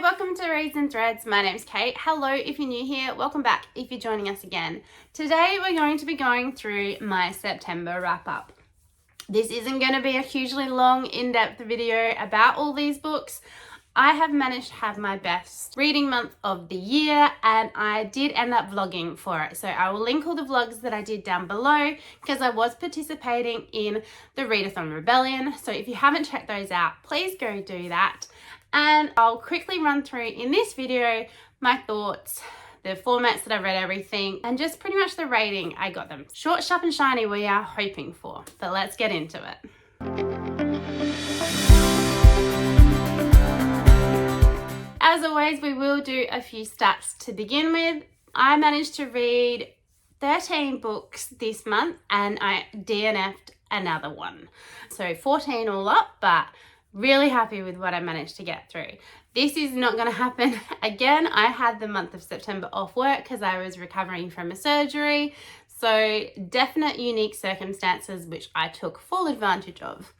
welcome to Reads and Threads. My name's Kate. Hello if you're new here, welcome back if you're joining us again. Today we're going to be going through my September wrap up. This isn't going to be a hugely long in-depth video about all these books. I have managed to have my best reading month of the year and I did end up vlogging for it. So I will link all the vlogs that I did down below because I was participating in the Readathon Rebellion. So if you haven't checked those out, please go do that. And I'll quickly run through in this video my thoughts, the formats that I read everything, and just pretty much the rating I got them. Short, sharp and shiny we are hoping for, but let's get into it. As always, we will do a few stats to begin with. I managed to read 13 books this month and I DNF'd another one. So 14 all up, but really happy with what I managed to get through. This is not going to happen again. I had the month of September off work because I was recovering from a surgery. So definite unique circumstances which I took full advantage of.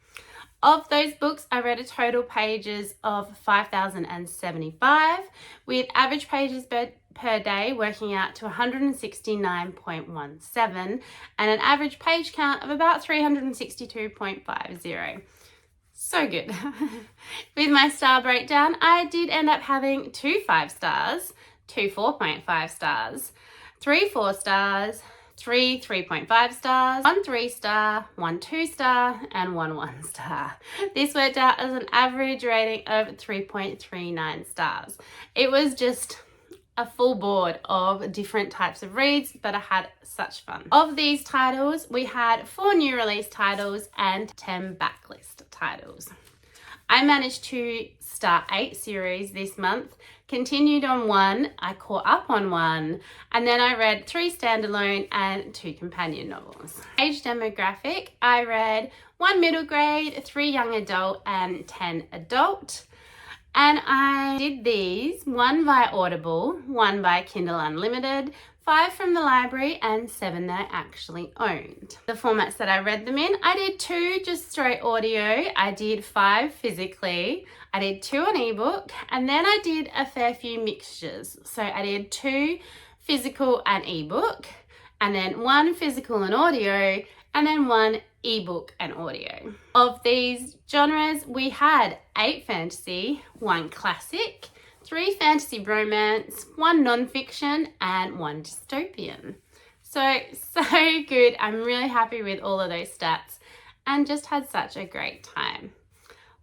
Of those books, I read a total pages of 5,075 with average pages per day working out to 169.17 and an average page count of about 362.50. So good. With my star breakdown, I did end up having 2 5 stars, 2 4.5 stars, 3 4 stars, 3 3.5 stars, 1 3 star, 1 2 star, and 1 1 star. This worked out as an average rating of 3.39 stars. It was just a full board of different types of reads, but I had such fun. Of these titles, we had 4 new release titles and 10 backlist titles. I managed to start 8 series this month, continued on 1, I caught up on 1, and then I read 3 standalone and 2 companion novels. Age demographic, I read 1 middle grade, 3 young adult, and 10 adult. And I did these, 1 by Audible, 1 by Kindle Unlimited, 5 from the library, and 7 that I actually owned. The formats that I read them in, I did 2 just straight audio, I did 5 physically, I did 2 on ebook, and then I did a fair few mixtures. So I did 2 physical and ebook, and then 1 physical and audio, and then 1 ebook and audio. Of these genres, we had 8 fantasy, 1 classic, 3 fantasy romance, 1 non-fiction, and 1 dystopian. So good. I'm really happy with all of those stats and just had such a great time.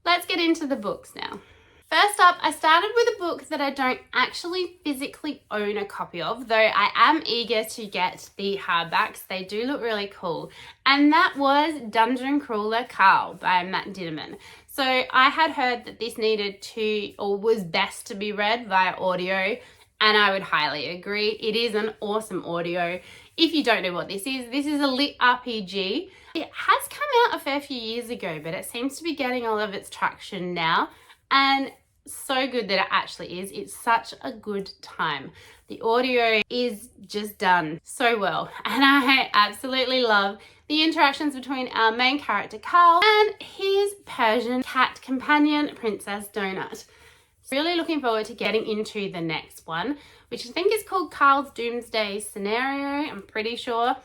Let's get into the books now. First up, I started with a book that I don't actually physically own a copy of, though I am eager to get the hardbacks. They do look really cool. And that was Dungeon Crawler Carl by Matt Dinnerman. So I had heard that this needed to, or was best to be read via audio, and I would highly agree. It is an awesome audio. If you don't know what this is a lit RPG. It has come out a fair few years ago, but it seems to be getting all of its traction now. And so good that it actually is. It's such a good time. The audio is just done so well, and I absolutely love the interactions between our main character Carl and his Persian cat companion Princess Donut. Really looking forward to getting into the next one, which I think is called Carl's Doomsday Scenario, I'm pretty sure,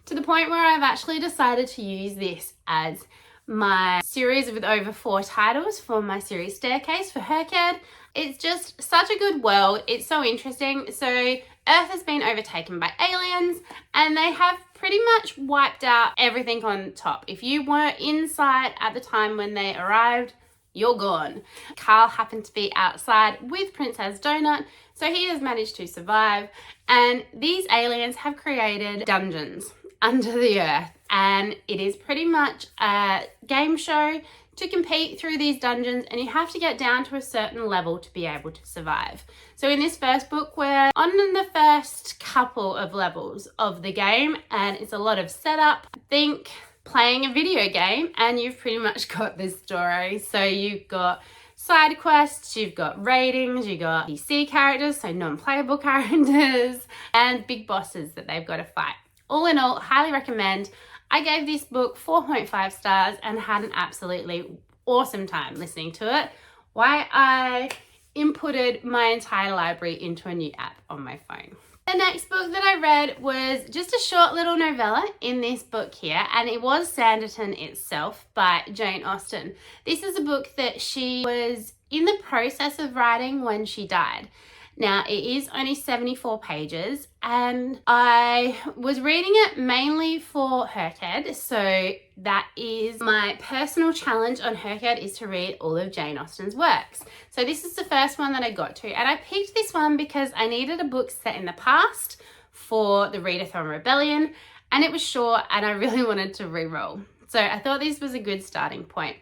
to the point where I've actually decided to use this as my series with over 4 titles for my series Staircase for Herked. It's just such a good world. It's so interesting. So Earth has been overtaken by aliens and they have pretty much wiped out everything on top. If you were inside at the time when they arrived, you're gone. Carl happened to be outside with Princess Donut, so he has managed to survive, and these aliens have created dungeons under the earth, and it is pretty much a game show to compete through these dungeons, and you have to get down to a certain level to be able to survive. So in this first book, we're on the first couple of levels of the game, and it's a lot of setup. Think playing a video game and you've pretty much got this story. So you've got side quests, you've got ratings, you've got PC characters, so non-playable characters, and big bosses that they've got to fight. All in all, highly recommend. I gave this book 4.5 stars and had an absolutely awesome time listening to it. Why I inputted my entire library into a new app on my phone. The next book that I read was just a short little novella in this book here, and it was Sanditon itself by Jane Austen. This is a book that she was in the process of writing when she died. Now, it is only 74 pages, and I was reading it mainly for Herked, so that is my personal challenge on Herked, is to read all of Jane Austen's works. So this is the first one that I got to, and I picked this one because I needed a book set in the past for the Readathon Rebellion, and it was short, and I really wanted to re-roll. So I thought this was a good starting point.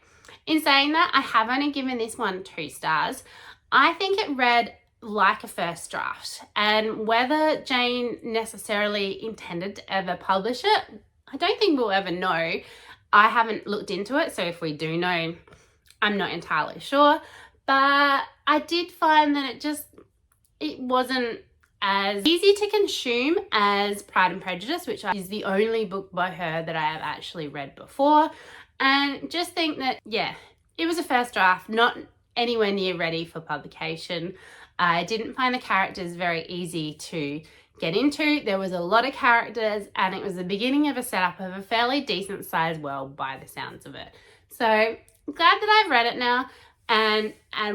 In saying that, I have only given this one 2 stars. I think it read like a first draft, and whether Jane necessarily intended to ever publish it, I don't think we'll ever know. I haven't looked into it, so if we do know, I'm not entirely sure, but I did find that it wasn't as easy to consume as Pride and Prejudice, which is the only book by her that I have actually read before, and just think that, yeah, it was a first draft, not anywhere near ready for publication. I didn't find the characters very easy to get into. There was a lot of characters, and it was the beginning of a setup of a fairly decent sized world by the sounds of it. So I'm glad that I've read it now, and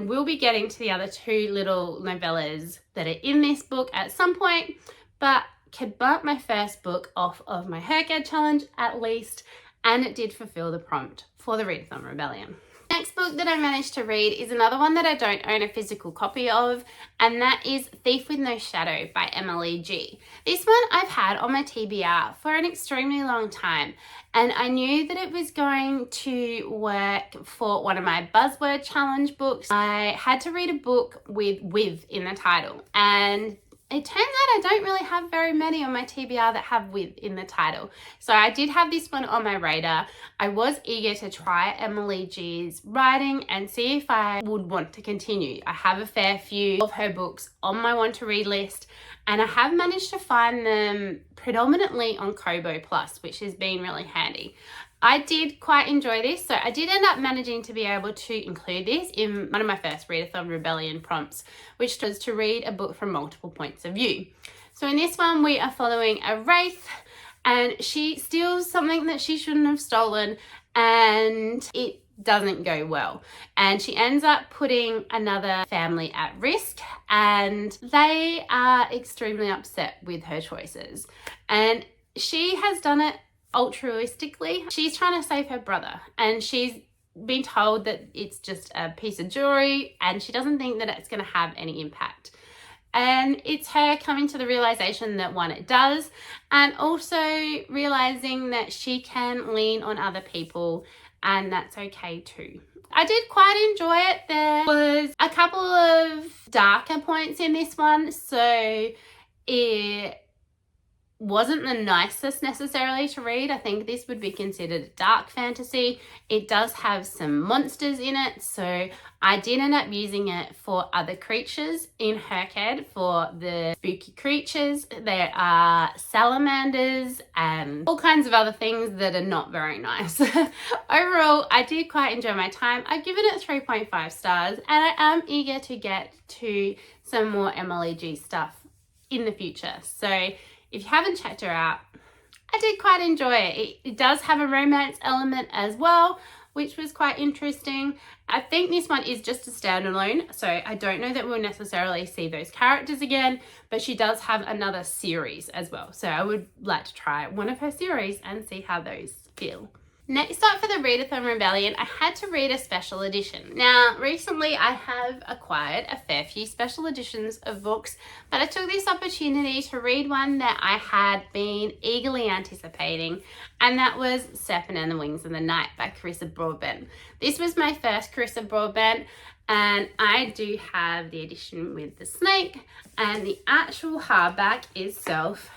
we'll be getting to the other 2 little novellas that are in this book at some point, but could bump my first book off of my Herked challenge at least, and it did fulfill the prompt for the Readathon Rebellion. Next book that I managed to read is another one that I don't own a physical copy of, and that is Thief with No Shadow by Emily G. This one I've had on my TBR for an extremely long time, and I knew that it was going to work for one of my buzzword challenge books. I had to read a book with in the title, and it turns out I don't really have very many on my TBR that have with in the title. So I did have this one on my radar. I was eager to try Emily G's writing and see if I would want to continue. I have a fair few of her books on my want to read list, and I have managed to find them predominantly on Kobo Plus, which has been really handy. I did quite enjoy this, so I did end up managing to be able to include this in one of my first Readathon Rebellion prompts, which was to read a book from multiple points of view. So in this one, we are following a wraith, and she steals something that she shouldn't have stolen, and it doesn't go well. And she ends up putting another family at risk, and they are extremely upset with her choices. And she has done it altruistically. She's trying to save her brother, and she's been told that it's just a piece of jewelry, and she doesn't think that it's going to have any impact. And it's her coming to the realization that, one, it does, and also realizing that she can lean on other people, and that's okay too. I did quite enjoy it. There was a couple of darker points in this one, so it wasn't the nicest necessarily to read. I think this would be considered dark fantasy. It does have some monsters in it, so I did end up using it for other creatures in Herked for the spooky creatures. There are salamanders and all kinds of other things that are not very nice. Overall, I did quite enjoy my time. I've given it 3.5 stars, and I am eager to get to some more Emily G stuff in the future. So if you haven't checked her out, I did quite enjoy it. It does have a romance element as well, which was quite interesting. I think this one is just a standalone, so I don't know that we'll necessarily see those characters again, but she does have another series as well. So I would like to try one of her series and see how those feel. Next up for the Readathon Rebellion, I had to read a special edition. Now, recently I have acquired a fair few special editions of books, but I took this opportunity to read one that I had been eagerly anticipating, and that was Serpent and the Wings of the Night by Carissa Broadbent. This was my first Carissa Broadbent, and I do have the edition with the snake, and the actual hardback itself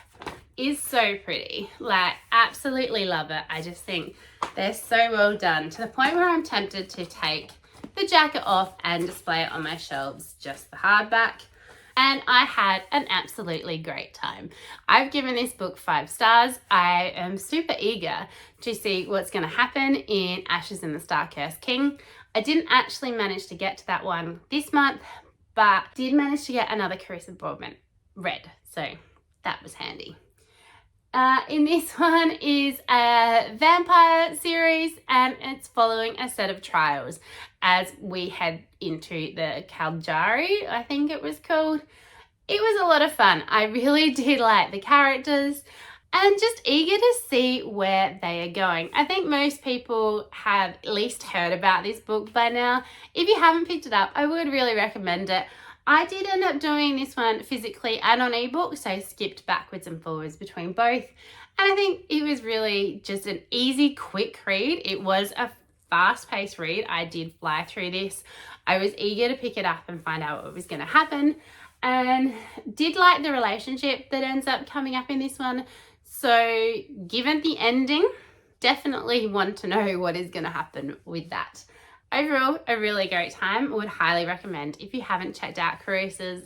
is so pretty. Like, absolutely love it. I just think they're so well done, to the point where I'm tempted to take the jacket off and display it on my shelves, just the hardback. And I had an absolutely great time. I've given this book 5 stars. I am super eager to see what's going to happen in Ashes in the Star-Cursed King. I didn't actually manage to get to that one this month, but did manage to get another Carissa Boardman read, so that was handy. In this one is a vampire series, and it's following a set of trials as we head into the Caljari, I think it was called. It was a lot of fun. I really did like the characters and just eager to see where they are going. I think most people have at least heard about this book by now. If you haven't picked it up, I would really recommend it. I did end up doing this one physically and on ebook, so I skipped backwards and forwards between both. And I think it was really just an easy, quick read. It was a fast-paced read. I did fly through this. I was eager to pick it up and find out what was going to happen, and did like the relationship that ends up coming up in this one. So given the ending, definitely want to know what is going to happen with that. Overall, a really great time. Would highly recommend if you haven't checked out Carissa's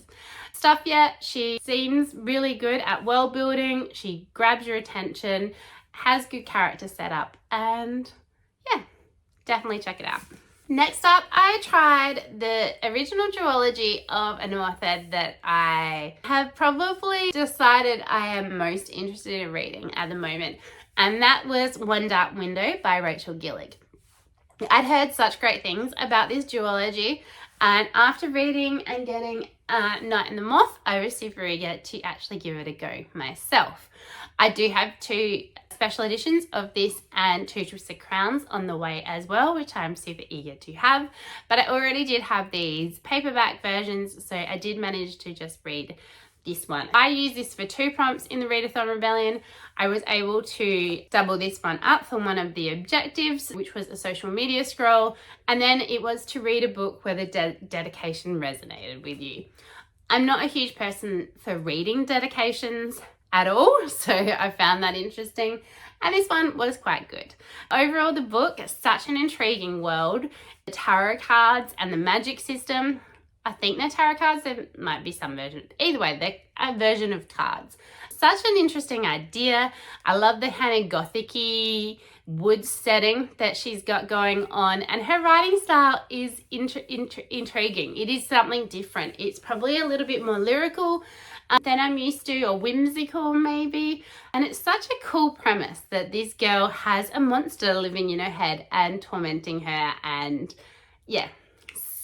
stuff yet. She seems really good at world building. She grabs your attention, has good character setup, and yeah, definitely check it out. Next up, I tried the original duology of an author that I have probably decided I am most interested in reading at the moment, and that was One Dark Window by Rachel Gillig. I'd heard such great things about this duology, and after reading and getting Night and the Moth, I was super eager to actually give it a go myself. I do have 2 special editions of this and 2 Twisted Crowns on the way as well, which I'm super eager to have, but I already did have these paperback versions, so I did manage to just read this one. I used this for 2 prompts in the Readathon Rebellion. I was able to double this one up for one of the objectives, which was a social media scroll, and then it was to read a book where the dedication resonated with you. I'm not a huge person for reading dedications at all, so I found that interesting, and this one was quite good. Overall, the book is such an intriguing world. The tarot cards and the magic system, I think they're tarot cards, there might be some version. Either way, they're a version of cards. Such an interesting idea. I love the kind of gothic-y woods setting that she's got going on, and her writing style is intriguing. It is something different. It's probably a little bit more lyrical than I'm used to, or whimsical maybe. And it's such a cool premise that this girl has a monster living in her head and tormenting her, and yeah,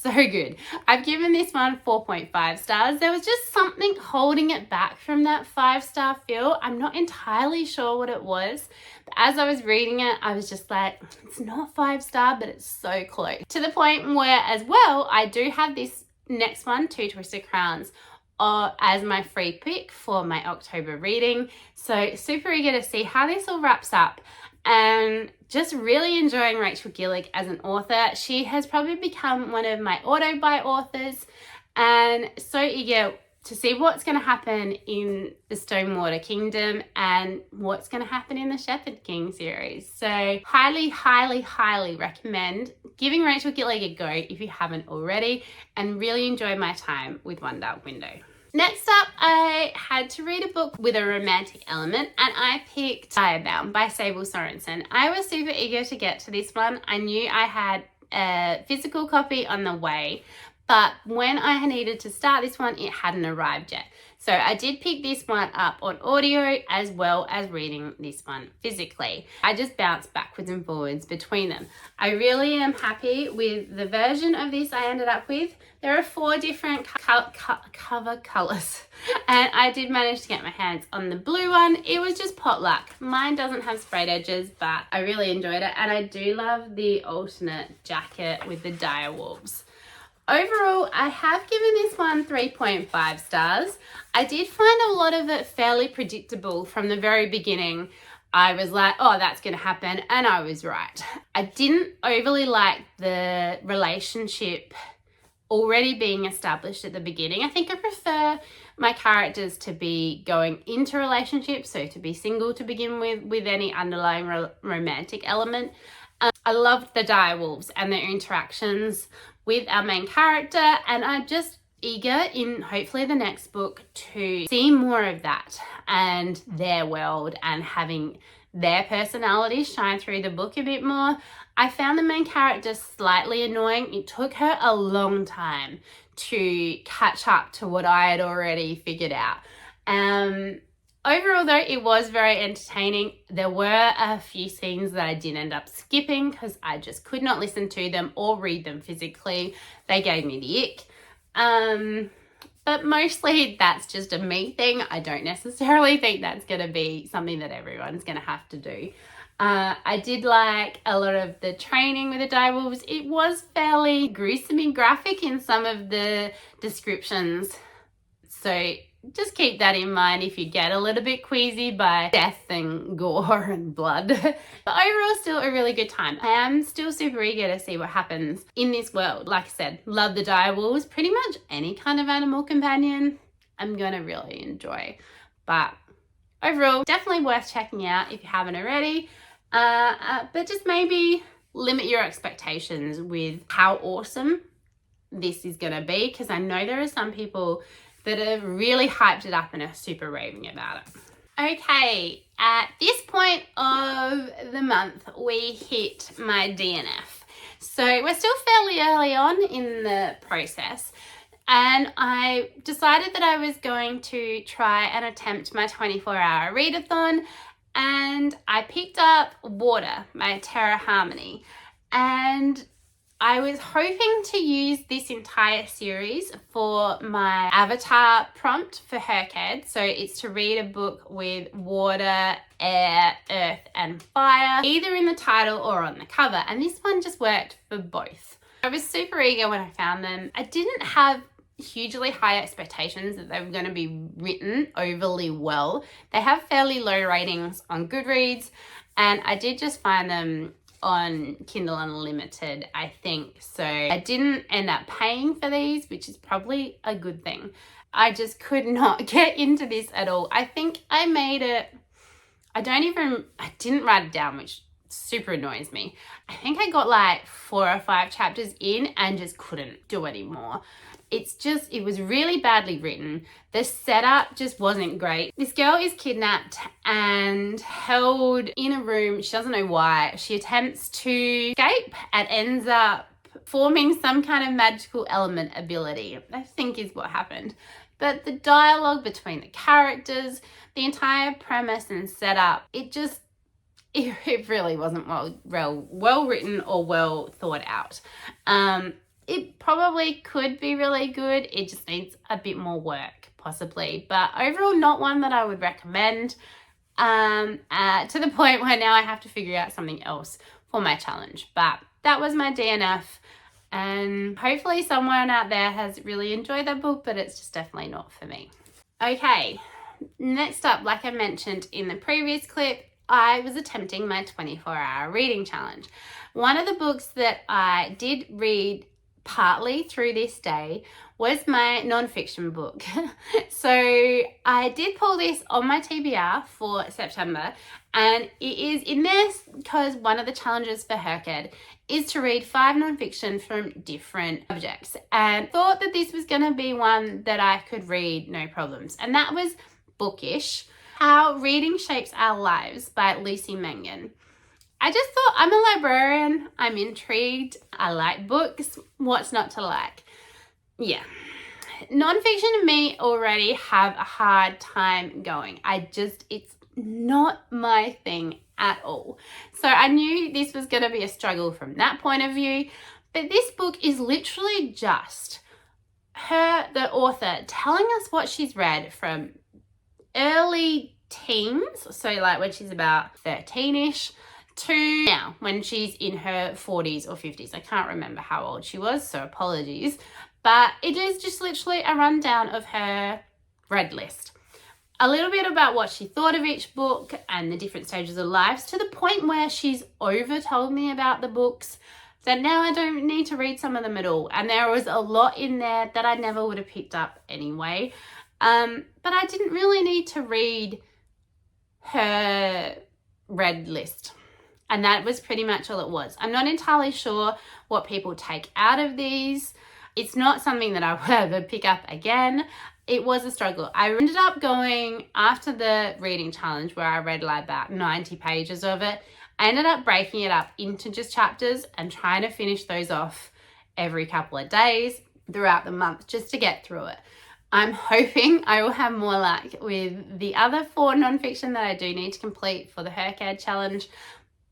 so good. I've given this one 4.5 stars. There was just something holding it back from that 5-star feel. I'm not entirely sure what it was, but as I was reading it, I was just like, it's not 5-star, but it's so close. To the point where as well, I do have this next one, 2 Twisted Crowns, as my free pick for my October reading. So super eager to see how this all wraps up, and just really enjoying Rachel Gillig as an author. She has probably become one of my auto-buy authors, and so eager to see what's going to happen in the Stonewater Kingdom and what's going to happen in the Shepherd King series. So highly, highly, highly recommend giving Rachel Gillig a go if you haven't already, and really enjoy my time with One Dark Window. Next up, I had to read a book with a romantic element, and I picked Direbound by Sable Sorensen. I was super eager to get to this one. I knew I had a physical copy on the way, but when I needed to start this one, it hadn't arrived yet. So I did pick this one up on audio as well as reading this one physically. I just bounced backwards and forwards between them. I really am happy with the version of this I ended up with. There are 4 different cover colours, and I did manage to get my hands on the blue one. It was just potluck. Mine doesn't have sprayed edges, but I really enjoyed it, and I do love the alternate jacket with the dire wolves. Overall, I have given this one 3.5 stars. I did find a lot of it fairly predictable from the very beginning. I was like, oh, that's going to happen, and I was right. I didn't overly like the relationship already being established at the beginning. I think I prefer my characters to be going into relationships, so to be single to begin with any underlying romantic element. I loved the direwolves and their interactions with our main character, and I'm just eager in hopefully the next book to see more of that and their world and having their personality shine through the book a bit more. I found the main character slightly annoying. It took her a long time to catch up to what I had already figured out. Overall though, it was very entertaining. There were a few scenes that I did end up skipping because I just could not listen to them or read them physically. They gave me the ick. But mostly that's just a me thing. I don't necessarily think that's going to be something that everyone's going to have to do. I did like a lot of the training with the direwolves. It was fairly gruesome and graphic in some of the descriptions. So just keep that in mind if you get a little bit queasy by death and gore and blood. But overall, still a really good time. I am still super eager to see what happens in this world. Like I said, love the direwolves. Pretty much any kind of animal companion I'm going to really enjoy. But overall, definitely worth checking out if you haven't already. But just maybe limit your expectations with how awesome this is going to be, because I know there are some people that have really hyped it up and are super raving about it. Okay, at this point of the month, we hit my DNF. So we're still fairly early on in the process, and I decided that I was going to try and attempt my 24-hour readathon, and I picked up Water by Terra Harmony, and I was hoping to use this entire series for my avatar prompt for Herked. So it's to read a book with water, air, earth, and fire, either in the title or on the cover. And this one just worked for both. I was super eager when I found them. I didn't have hugely high expectations that they were going to be written overly well. They have fairly low ratings on Goodreads, and I did just find them on Kindle Unlimited, I think. So I didn't end up paying for these, which is probably a good thing. I just could not get into this at all. I think I made it, I didn't write it down, which super annoys me. I think I got like 4 or 5 chapters in and just couldn't do anymore. It was really badly written. The setup just wasn't great. This girl is kidnapped and held in a room. She doesn't know why. She attempts to escape and ends up forming some kind of magical element ability, I think is what happened. But the dialogue between the characters, the entire premise and setup, it really wasn't well written or well thought out. It probably could be really good. It just needs a bit more work, possibly. But overall, not one that I would recommend, to the point where now I have to figure out something else for my challenge. But that was my DNF. And hopefully someone out there has really enjoyed that book, but it's just definitely not for me. Okay, next up, like I mentioned in the previous clip, I was attempting my 24-hour reading challenge. One of the books that I did read partly through this day was my non-fiction book. So I did pull this on my TBR for September, and it is in there because one of the challenges for Herked is to read 5 non-fiction from different subjects, and thought that this was going to be one that I could read no problems, and that was Bookish, How Reading Shapes Our Lives by Lucy Mangan. I just thought, I'm a librarian, I'm intrigued, I like books, what's not to like? Yeah. Non-fiction and me already have a hard time going. It's not my thing at all. So I knew this was going to be a struggle from that point of view, but this book is literally just the author, telling us what she's read from early teens, so like when she's about 13ish, to now when she's in her 40s or 50s. I can't remember how old she was, so apologies. But it is just literally a rundown of her read list. A little bit about what she thought of each book and the different stages of lives, to the point where she's over told me about the books that now I don't need to read some of them at all. And there was a lot in there that I never would have picked up anyway. But I didn't really need to read her read list. And that was pretty much all it was. I'm not entirely sure what people take out of these. It's not something that I would ever pick up again. It was a struggle. I ended up going, after the reading challenge where I read like about 90 pages of it, I ended up breaking it up into just chapters and trying to finish those off every couple of days, throughout the month just to get through it. I'm hoping I will have more luck with the other 4 nonfiction that I do need to complete for the Hercad challenge,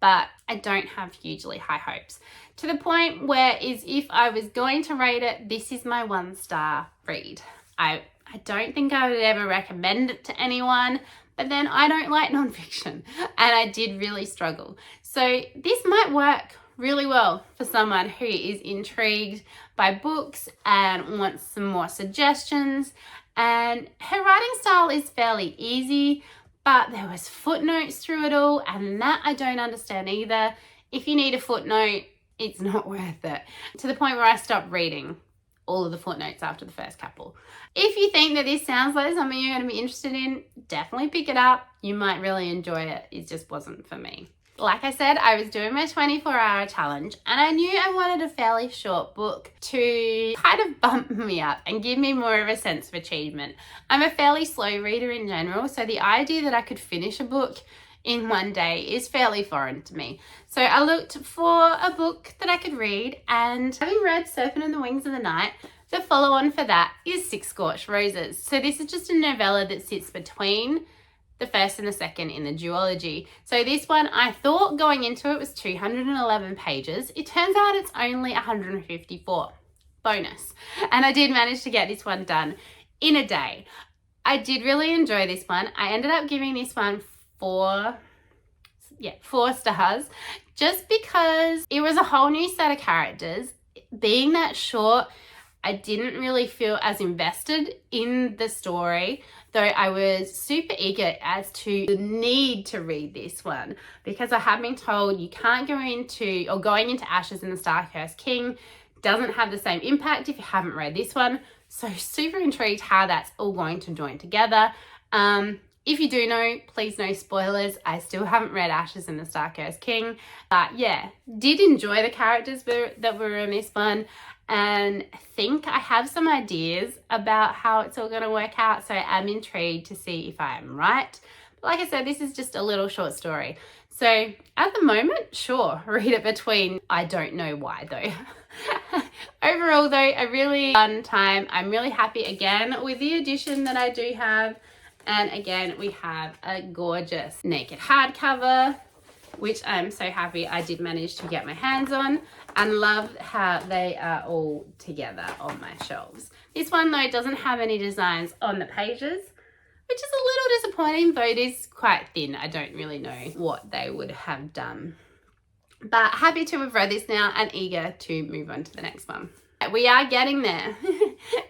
but I don't have hugely high hopes. To the point where if I was going to rate it, this is my 1-star read. I don't think I would ever recommend it to anyone, but then I don't like nonfiction and I did really struggle. So this might work really well for someone who is intrigued by books and wants some more suggestions. And her writing style is fairly easy, but there was footnotes through it all, and that I don't understand either. If you need a footnote, it's not worth it. To the point where I stopped reading all of the footnotes after the first couple. If you think that this sounds like something you're going to be interested in, definitely pick it up. You might really enjoy it. It just wasn't for me. Like I said, I was doing my 24-hour challenge and I knew I wanted a fairly short book to kind of bump me up and give me more of a sense of achievement. I'm a fairly slow reader in general, so the idea that I could finish a book in one day is fairly foreign to me. So I looked for a book that I could read, and having read Serpent and the Wings of the Night, the follow-on for that is 6 Scorched Roses. So this is just a novella that sits between the first and the second in the duology. So this one, I thought going into it was 211 pages. It turns out it's only 154. Bonus. And I did manage to get this one done in a day. I did really enjoy this one. I ended up giving this one 4 stars, just because it was a whole new set of characters. Being that short, I didn't really feel as invested in the story, though I was super eager as to the need to read this one, because I have been told you can't going into Ashes and the Star-Cursed King doesn't have the same impact if you haven't read this one. So super intrigued how that's all going to join together. If you do know, please no spoilers. I still haven't read Ashes and the Star-Cursed King. But yeah, did enjoy the characters that were in this one, and think I have some ideas about how it's all going to work out. So I'm intrigued to see if I am right. But like I said, this is just a little short story. So at the moment, sure, read it between. I don't know why though. Overall though, a really fun time. I'm really happy again with the edition that I do have. And again, we have a gorgeous naked hardcover, which I'm so happy I did manage to get my hands on, and love how they are all together on my shelves. This one though doesn't have any designs on the pages, which is a little disappointing, though it is quite thin. I don't really know what they would have done. But happy to have read this now and eager to move on to the next one. We are getting there.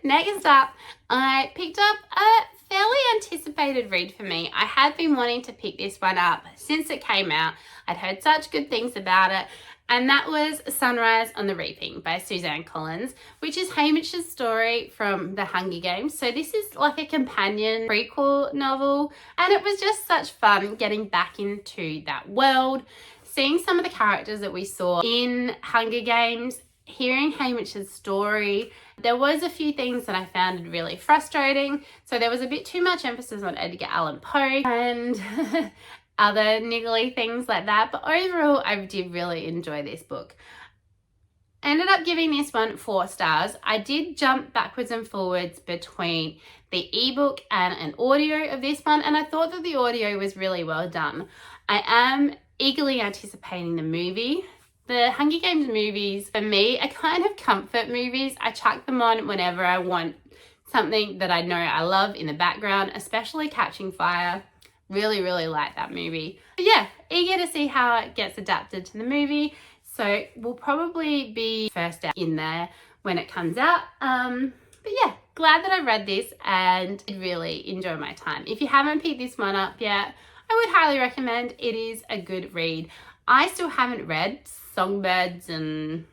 Next up, I picked up a fairly anticipated read for me. I had been wanting to pick this one up since it came out. I'd heard such good things about it, and that was Sunrise on the Reaping by Suzanne Collins, which is Hamish's story from the Hunger Games. So this is like a companion prequel novel, and it was just such fun getting back into that world, seeing some of the characters that we saw in Hunger Games, hearing Hamish's story. There was a few things that I found really frustrating. So there was a bit too much emphasis on Edgar Allan Poe and other niggly things like that. But overall, I did really enjoy this book. I ended up giving this one 4 stars. I did jump backwards and forwards between the ebook and an audio of this one, and I thought that the audio was really well done. I am eagerly anticipating the movie. The Hunger Games movies, for me, are kind of comfort movies. I chuck them on whenever I want something that I know I love in the background, especially Catching Fire. Really, really like that movie. But yeah, eager to see how it gets adapted to the movie. So we'll probably be first out in there when it comes out. But yeah, glad that I read this and really enjoy my time. If you haven't picked this one up yet, I would highly recommend. It is a good read. I still haven't read Songbirds and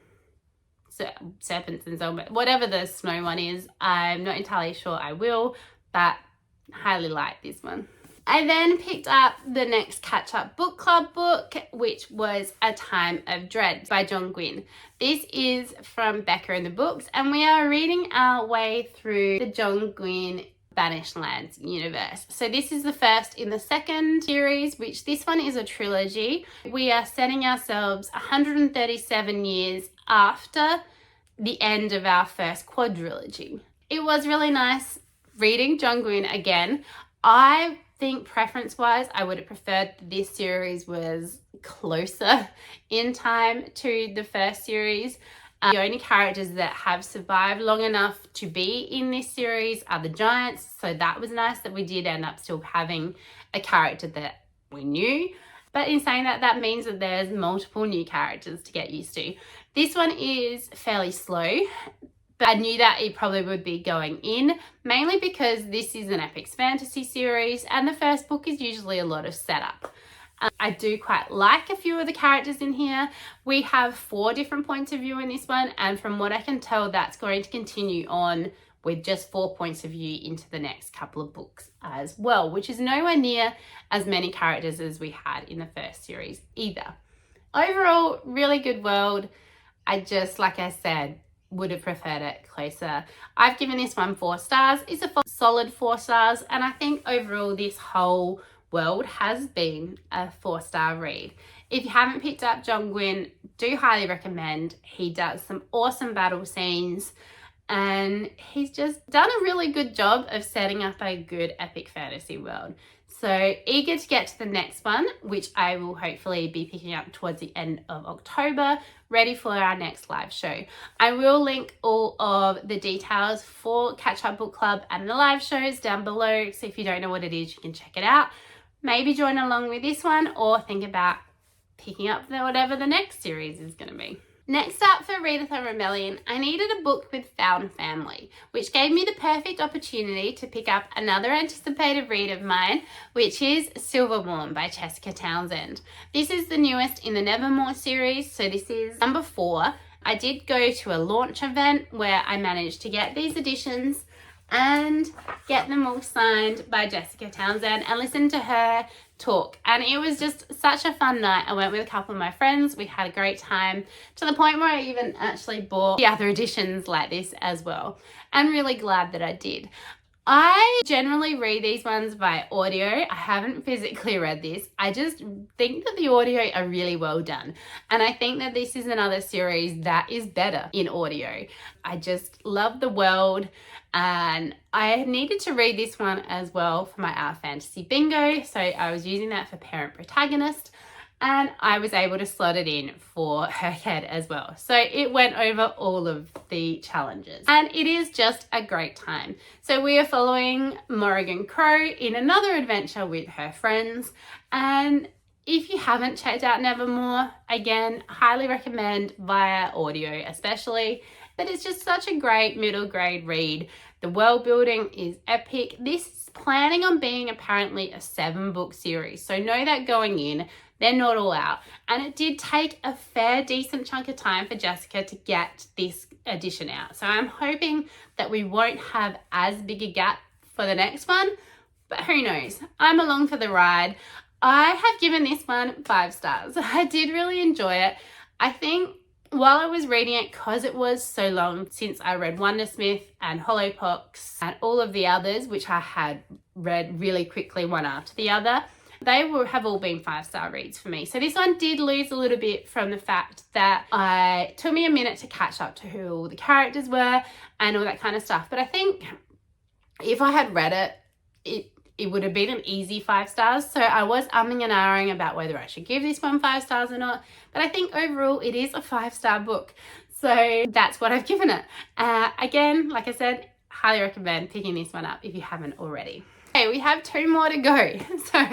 Serpents and Songbirds, whatever the snow one is. I'm not entirely sure I will, but highly like this one. I then picked up the next catch-up book club book, which was A Time of Dread by John Gwynne. This is from Becca and the Books, and we are reading our way through the John Gwynne Banished Lands universe. So this is the first in the second series, which this one is a trilogy. We are setting ourselves 137 years after the end of our first quadrilogy. It was really nice reading Jungwin again. I think preference-wise, I would have preferred this series was closer in time to the first series. The only characters that have survived long enough to be in this series are the giants, so that was nice that we did end up still having a character that we knew. But in saying that, that means that there's multiple new characters to get used to. This one is fairly slow, but I knew that it probably would be going in, mainly because this is an epic fantasy series and the first book is usually a lot of setup. I do quite like a few of the characters in here. We have 4 different points of view in this one, and from what I can tell, that's going to continue on with just 4 points of view into the next couple of books as well, which is nowhere near as many characters as we had in the first series either. Overall, really good world. I just, like I said, would have preferred it closer. I've given this one 4 stars. It's a solid 4 stars, and I think overall this whole world has been a 4-star read. If you haven't picked up Jungwin, do highly recommend. He does some awesome battle scenes, and he's just done a really good job of setting up a good epic fantasy world. So eager to get to the next one, which I will hopefully be picking up towards the end of October, ready for our next live show. I will link all of the details for Catch Up Book Club and the live shows down below, so if you don't know what it is, you can check it out. Maybe join along with this one or think about picking up whatever the next series is going to be. Next up for Readathon Rebellion, I needed a book with found family, which gave me the perfect opportunity to pick up another anticipated read of mine, which is Silverborn by Jessica Townsend. This is the newest in the Nevermore series, so this is number 4. I did go to a launch event where I managed to get these editions and get them all signed by Jessica Townsend and listen to her talk, and it was just such a fun night. I went with a couple of my friends. We had a great time, to the point where I even actually bought the other editions like this as well. I'm really glad that I did. I generally read these ones by audio. I haven't physically read this. I just think that the audio are really well done, and I think that this is another series that is better in audio. I just love the world, and I needed to read this one as well for my Our Fantasy Bingo, so I was using that for Parent Protagonist, and I was able to slot it in for her head as well. So it went over all of the challenges, and it is just a great time. So we are following Morrigan Crow in another adventure with her friends, and if you haven't checked out Nevermore, again, highly recommend via audio especially. But it's just such a great middle grade read. The world building is epic. This is planning on being apparently a 7-book series, so know that going in. They're not all out. And it did take a fair decent chunk of time for Jessica to get this edition out. So I'm hoping that we won't have as big a gap for the next one, but who knows? I'm along for the ride. I have given this one 5 stars. I did really enjoy it. I think while I was reading it, because it was so long since I read Wondersmith and Hollowpox and all of the others, which I had read really quickly one after the other, they have all been 5-star reads for me. So this one did lose a little bit from the fact that it took me a minute to catch up to who all the characters were and all that kind of stuff. But I think if I had read it would have been an easy 5 stars. So I was umming and ahhing about whether I should give this one 5 stars or not. But I think overall it is a 5-star book. So that's what I've given it. Again, like I said, highly recommend picking this one up if you haven't already. Okay, we have 2 more to go. So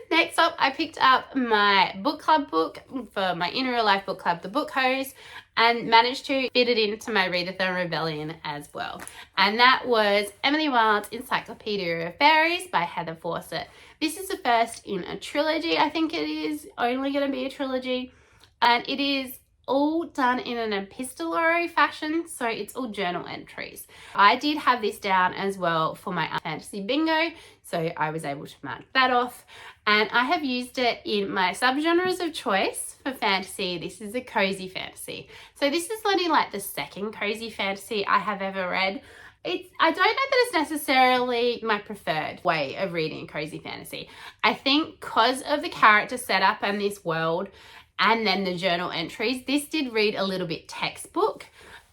next up, I picked up my book club book for my In Real Life book club, The Book Hose, and managed to fit it into my Readathon Rebellion as well. And that was Emily Wilde's Encyclopedia of Faeries by Heather Fawcett. This is the first in a trilogy. I think it is only going to be a trilogy. And it is all done in an epistolary fashion, so it's all journal entries. I did have this down as well for my fantasy bingo, so I was able to mark that off, and I have used it in my subgenres of choice for fantasy. This is a cozy fantasy, so this is only like the second cozy fantasy I have ever read. I don't know that it's necessarily my preferred way of reading cozy fantasy. I think because of the character setup and this world, and then the journal entries, this did read a little bit textbook.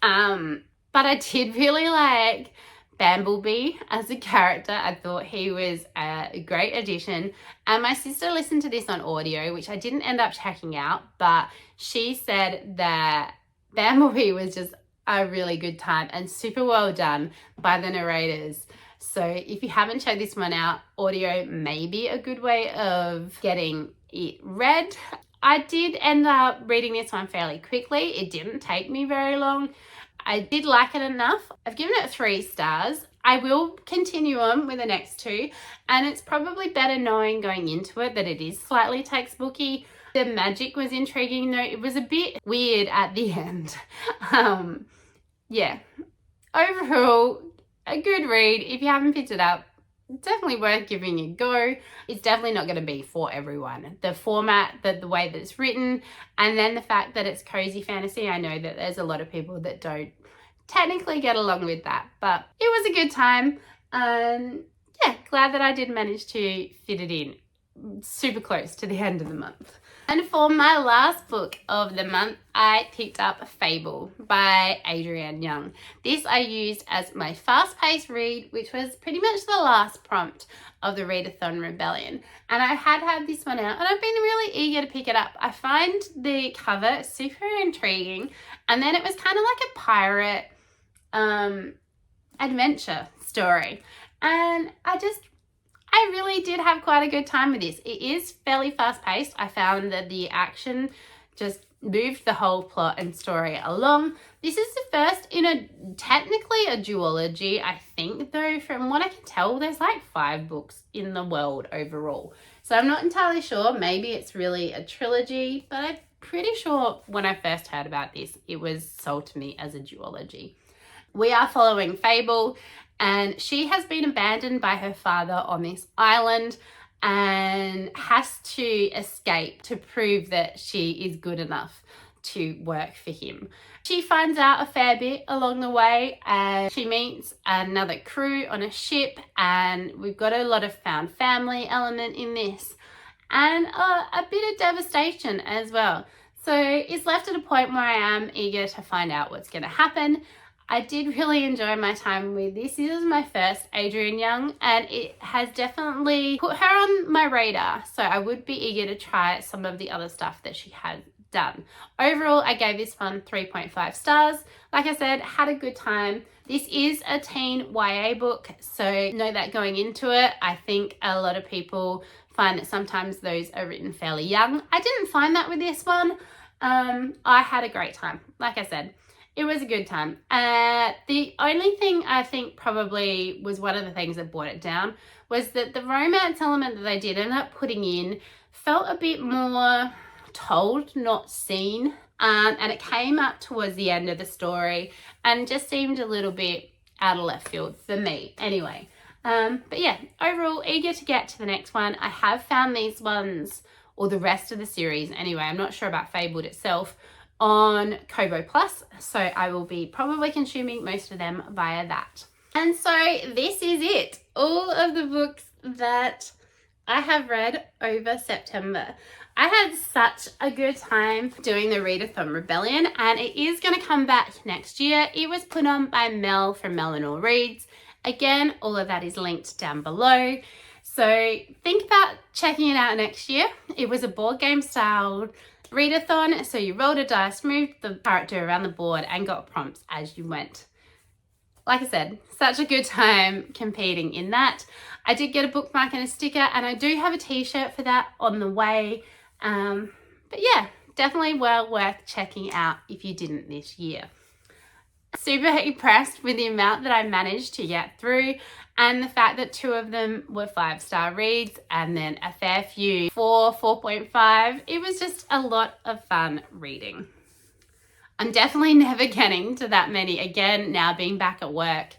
But I did really like Bumblebee as a character. I thought he was a great addition. And my sister listened to this on audio, which I didn't end up checking out, but she said that Bumblebee was just a really good time and super well done by the narrators. So if you haven't checked this one out, audio may be a good way of getting it read. I did end up reading this one fairly quickly. It didn't take me very long. I did like it enough. I've given it 3 stars. I will continue on with the next 2, and it's probably better knowing going into it that it is slightly textbooky. The magic was intriguing though. It was a bit weird at the end. Yeah. Overall, a good read. If you haven't picked it up, definitely worth giving a go. It's definitely not going to be for everyone. The format, the way that it's written, and then the fact that it's cozy fantasy. I know that there's a lot of people that don't technically get along with that, but it was a good time. Yeah, glad that I did manage to fit it in super close to the end of the month. And for my last book of the month, I picked up Fable by Adrienne Young. This I used as my fast-paced read, which was pretty much the last prompt of the Readathon Rebellion. And I had this one out, and I've been really eager to pick it up. I find the cover super intriguing, and then it was kind of like a pirate adventure story. And I really did have quite a good time with this. It is fairly fast-paced. I found that the action just moved the whole plot and story along. This is the first in technically a duology, I think, though. From what I can tell, there's like 5 books in the world overall. So I'm not entirely sure. Maybe it's really a trilogy, but I'm pretty sure when I first heard about this, it was sold to me as a duology. We are following Fable, and she has been abandoned by her father on this island and has to escape to prove that she is good enough to work for him. She finds out a fair bit along the way, and she meets another crew on a ship, and we've got a lot of found family element in this, and a bit of devastation as well. So it's left at a point where I am eager to find out what's going to happen. I did really enjoy my time with this. This is my first Adrienne Young, and it has definitely put her on my radar. So I would be eager to try some of the other stuff that she has done. Overall, I gave this one 3.5 stars. Like I said, had a good time. This is a teen YA book, so know that going into it. I think a lot of people find that sometimes those are written fairly young. I didn't find that with this one. I had a great time. Like I said, it was a good time. The only thing I think probably was one of the things that brought it down was that the romance element that they did end up putting in felt a bit more told, not seen. And it came up towards the end of the story and just seemed a little bit out of left field for me anyway. But yeah, overall, eager to get to the next one. I have found these ones, or the rest of the series anyway, I'm not sure about Fabled itself, on Kobo Plus, so I will be probably consuming most of them via that. And so this is it, all of the books that I have read over September. I had such a good time doing the Readathon Rebellion, and it is going to come back next year. It was put on by Mel from Melanie Reads. Again, all of that is linked down below. So think about checking it out next year. It was a board game style readathon, so you rolled a dice, moved the character around the board, and got prompts as you went. Like I said, such a good time competing in that. I did get a bookmark and a sticker, and I do have a t-shirt for that on the way. But yeah, definitely well worth checking out if you didn't this year. Super impressed with the amount that I managed to get through, and the fact that 2 of them were 5-star reads and then a fair few 4.5. It was just a lot of fun reading. I'm definitely never getting to that many again now being back at work.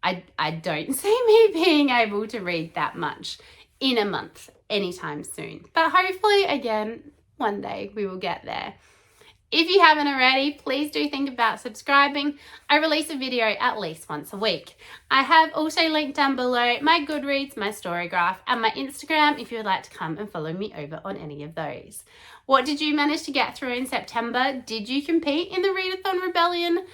I don't see me being able to read that much in a month anytime soon. But hopefully, again, one day we will get there. If you haven't already, please do think about subscribing. I release a video at least once a week. I have also linked down below my Goodreads, my Storygraph, and my Instagram if you would like to come and follow me over on any of those. What did you manage to get through in September? Did you compete in the Readathon Rebellion?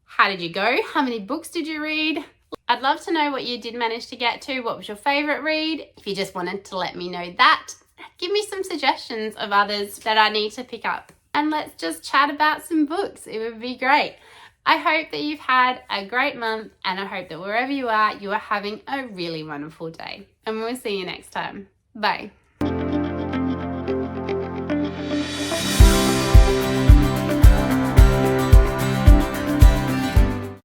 How did you go? How many books did you read? I'd love to know what you did manage to get to. What was your favourite read? If you just wanted to let me know that, give me some suggestions of others that I need to pick up. And let's just chat about some books. It would be great. I hope that you've had a great month, and I hope that wherever you are having a really wonderful day. And we'll see you next time. Bye.